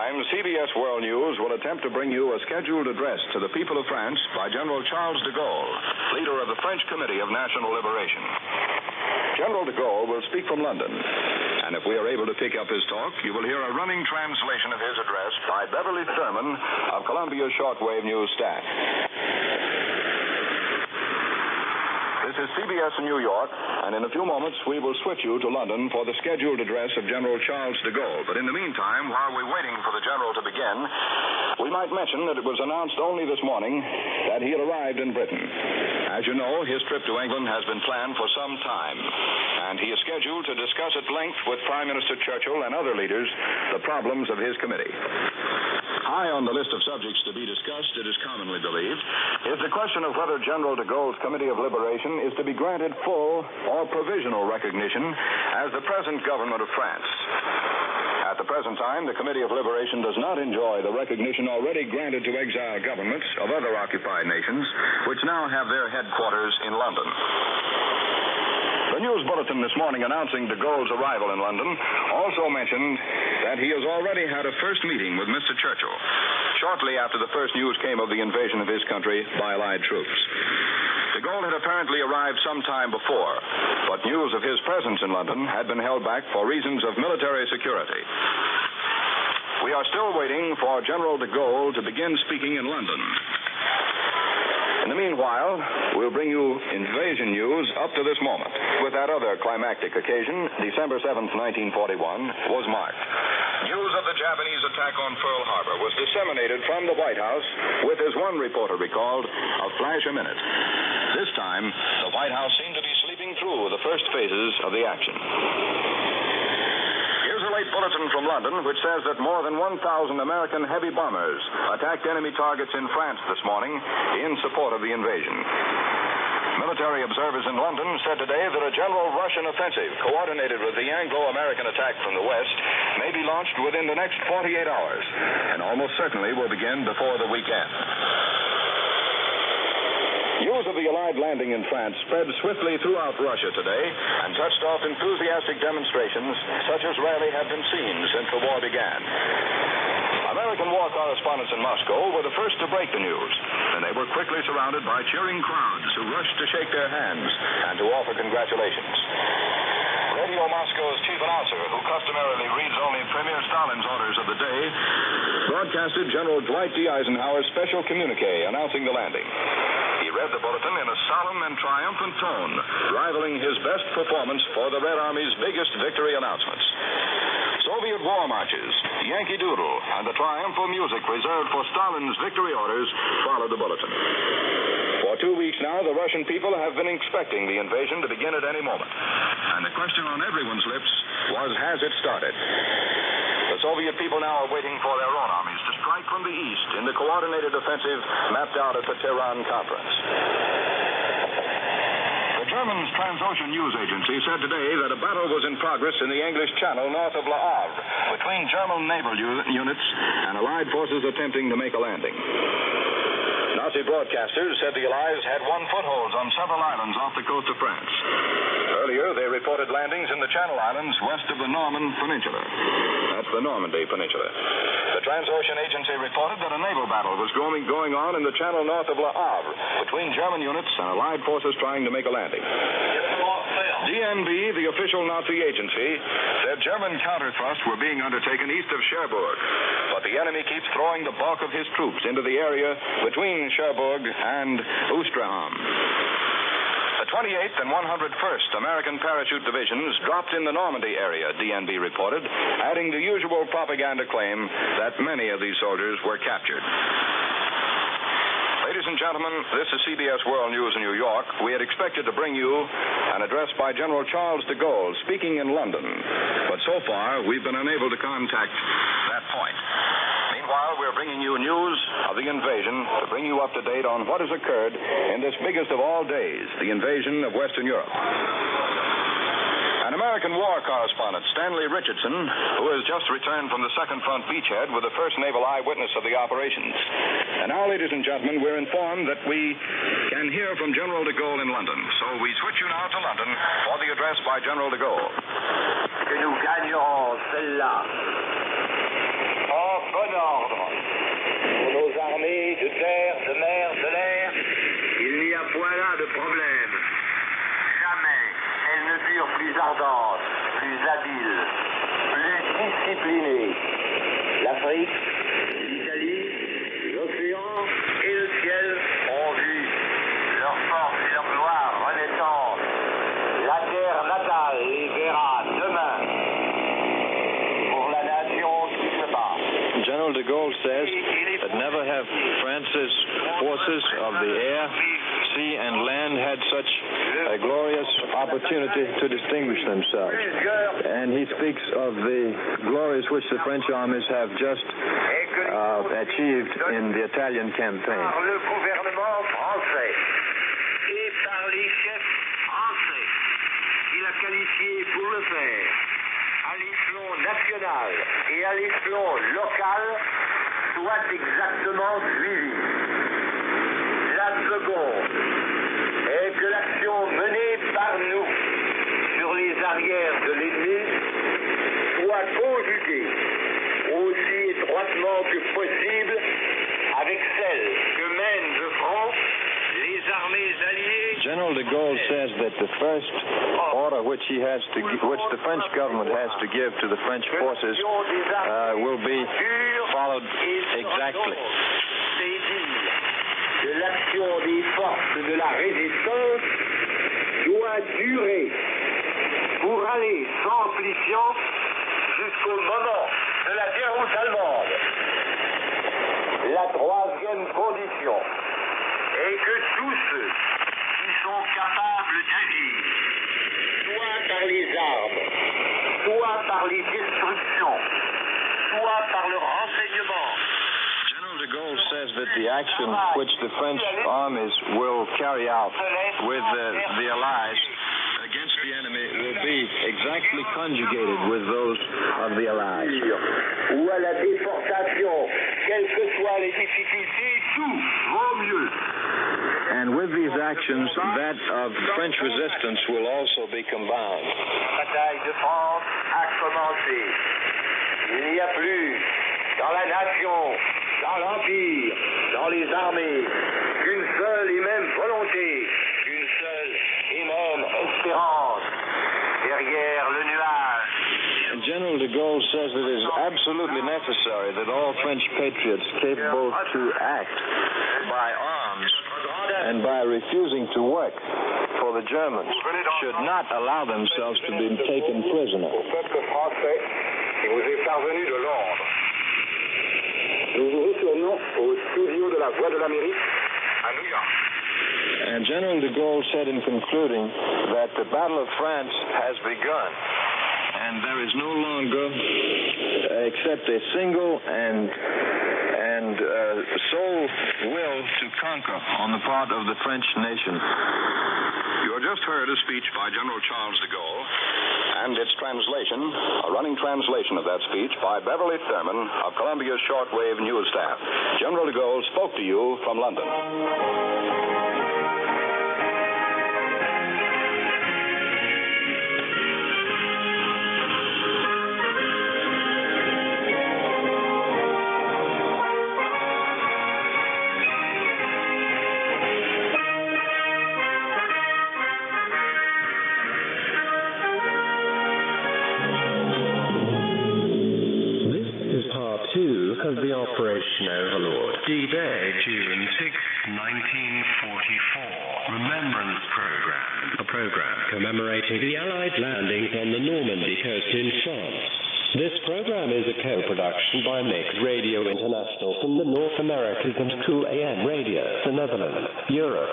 meantime, CBS World News will attempt to bring you a scheduled address to the people of France by General Charles de Gaulle, leader of the French Committee of National Liberation. General de Gaulle will speak from London, and if we are able to pick up his talk, you will hear a running translation of his address by Beverly Thurman of Columbia's shortwave news staff. This is CBS in New York, and in a few moments we will switch you to London for the scheduled address of General Charles de Gaulle. But in the meantime, while we're waiting for the General to begin, we might mention that it was announced only this morning that he had arrived in Britain. As you know, his trip to England has been planned for some time, and he is scheduled to discuss at length with Prime Minister Churchill and other leaders the problems of his committee. High on the list of subjects to be discussed, it is commonly believed, is the question of whether General de Gaulle's Committee of Liberation is to be granted full or provisional recognition as the present government of France. At the present time, the Committee of Liberation does not enjoy the recognition already granted to exiled governments of other occupied nations, which now have their headquarters in London. The news bulletin this morning announcing de Gaulle's arrival in London also mentioned that he has already had a first meeting with Mr. Churchill, shortly after the first news came of the invasion of his country by Allied troops. De Gaulle had apparently arrived some time before, but news of his presence in London had been held back for reasons of military security. We are still waiting for General de Gaulle to begin speaking in London. In the meanwhile, we'll bring you invasion news up to this moment. With that other climactic occasion, December 7th, 1941, was marked. News of the Japanese attack on Pearl Harbor was disseminated from the White House with, as one reporter recalled, a flash a minute. This time, the White House seemed to be sleeping through the first phases of the action. Here's a late bulletin from London which says that more than 1,000 American heavy bombers attacked enemy targets in France this morning in support of the invasion. Military observers in London said today that a general Russian offensive coordinated with the Anglo-American attack from the west may be launched within the next 48 hours and almost certainly will begin before the weekend. News of the Allied landing in France spread swiftly throughout Russia today and touched off enthusiastic demonstrations such as rarely have been seen since the war began. American war correspondents in Moscow were the first to break the news, and they were quickly surrounded by cheering crowds who rushed to shake their hands and to offer congratulations. Radio Moscow's chief announcer, who customarily reads only Premier Stalin's orders of the day, broadcasted General Dwight D. Eisenhower's special communique announcing the landing. He read the bulletin in a solemn and triumphant tone, rivaling his best performance for the Red Army's biggest victory announcements. Soviet war marches, Yankee Doodle, and the triumphal music reserved for Stalin's victory orders followed the bulletin. For 2 weeks now, the Russian people have been expecting the invasion to begin at any moment. And the question on everyone's lips was, has it started? The Soviet people now are waiting for their own armies to strike from the east in the coordinated offensive mapped out at the Tehran conference. The German Transocean News Agency said today that a battle was in progress in the English Channel north of Le Havre between German naval units and Allied forces attempting to make a landing. Nazi broadcasters said the Allies had won footholds on several islands off the coast of France. Earlier, they reported landings in the Channel Islands west of the Norman Peninsula. That's the Normandy Peninsula. The Transocean Agency reported that a naval battle was going on in the channel north of Le Havre between German units and Allied forces trying to make a landing. DNB, the official Nazi agency, said German counter-thrusts were being undertaken east of Cherbourg, but the enemy keeps throwing the bulk of his troops into the area between Cherbourg and Ouistreham. The 28th and 101st American Parachute Divisions dropped in the Normandy area, DNB reported, adding the usual propaganda claim that many of these soldiers were captured. Ladies and gentlemen, this is CBS World News in New York. We had expected to bring you an address by General Charles de Gaulle speaking in London, but so far we've been unable to contact that point. Meanwhile, we're bringing you news of the invasion to bring you up to date on what has occurred in this biggest of all days, the invasion of Western Europe. An American war correspondent, Stanley Richardson, who has just returned from the Second Front beachhead with the first naval eyewitness of the operations. And now, ladies and gentlemen, we're informed that we can hear from General de Gaulle in London. So we switch you now to London for the address by General de Gaulle. Que nous gagnerons celle-là. Oh, good civile, plus disciplinée. L'Afrique, l'Italie, l'océan et le ciel ont vu leur force et leur gloire renaissante. La terre natale les verra demain pour la nation qui se bat. General de Gaulle says that never have France's forces of the air, sea, and land had such a glorious opportunity to distinguish themselves. And he speaks of the glories which the French armies have just achieved in the Italian campaign. Par le gouvernement français et par les chefs français qu'il a qualifiés pour le faire à l'échelon national et à l'échelon local soit exactement suivi. La seconde est que l'action menée par nous sur les arrières de l'ennemi soit conjuguée aussi étroitement que possible avec celle que mènent de front les armées alliées. General de Gaulle says that the first order which the French government has to give to the French forces will be followed exactly. C'est dire que l'action des forces de la résistance doit durer pour aller s'amplifiant jusqu'au moment de la déroute allemande. La troisième condition est que tous ceux qui sont capables d'agir, soit par les armes, soit par les destructions, soit par le renseignement. General de Gaulle says that the action which the French armies will carry out with the Allies against the enemy will be exactly conjugated with those of the Allies. Ou à la déportation, quelles que soient les difficultés, tout vaut mieux. And with these actions, that of French resistance will also be combined. La bataille de France a commencé. Il n'y a plus dans la nation, dans l'Empire, dans les armées, qu'une seule et même volonté, une seule et même espérance derrière le nuage. And General de Gaulle says it is absolutely necessary that all French patriots capable to act by arms and by refusing to work for the Germans should not allow themselves to be taken prisoner. Au peuple français qui vous est parvenu de l'ordre. Nous vous retournons au studio de la Voix de l'Amérique à New York. And General de Gaulle said in concluding that the Battle of France has begun, and there is no longer except a single and sole will to conquer on the part of the French nation. You have just heard a speech by General Charles de Gaulle and its translation, a running translation of that speech by Beverly Thurman of Columbia's shortwave news staff. General de Gaulle spoke to you from London. Of the Operation Overlord. D-Day, June 6, 1944. Remembrance Program. A program commemorating the Allied landings on the Normandy coast in France. This program is a co-production by Radio International from the North Americas and CoolAM Radio, the Netherlands, Europe.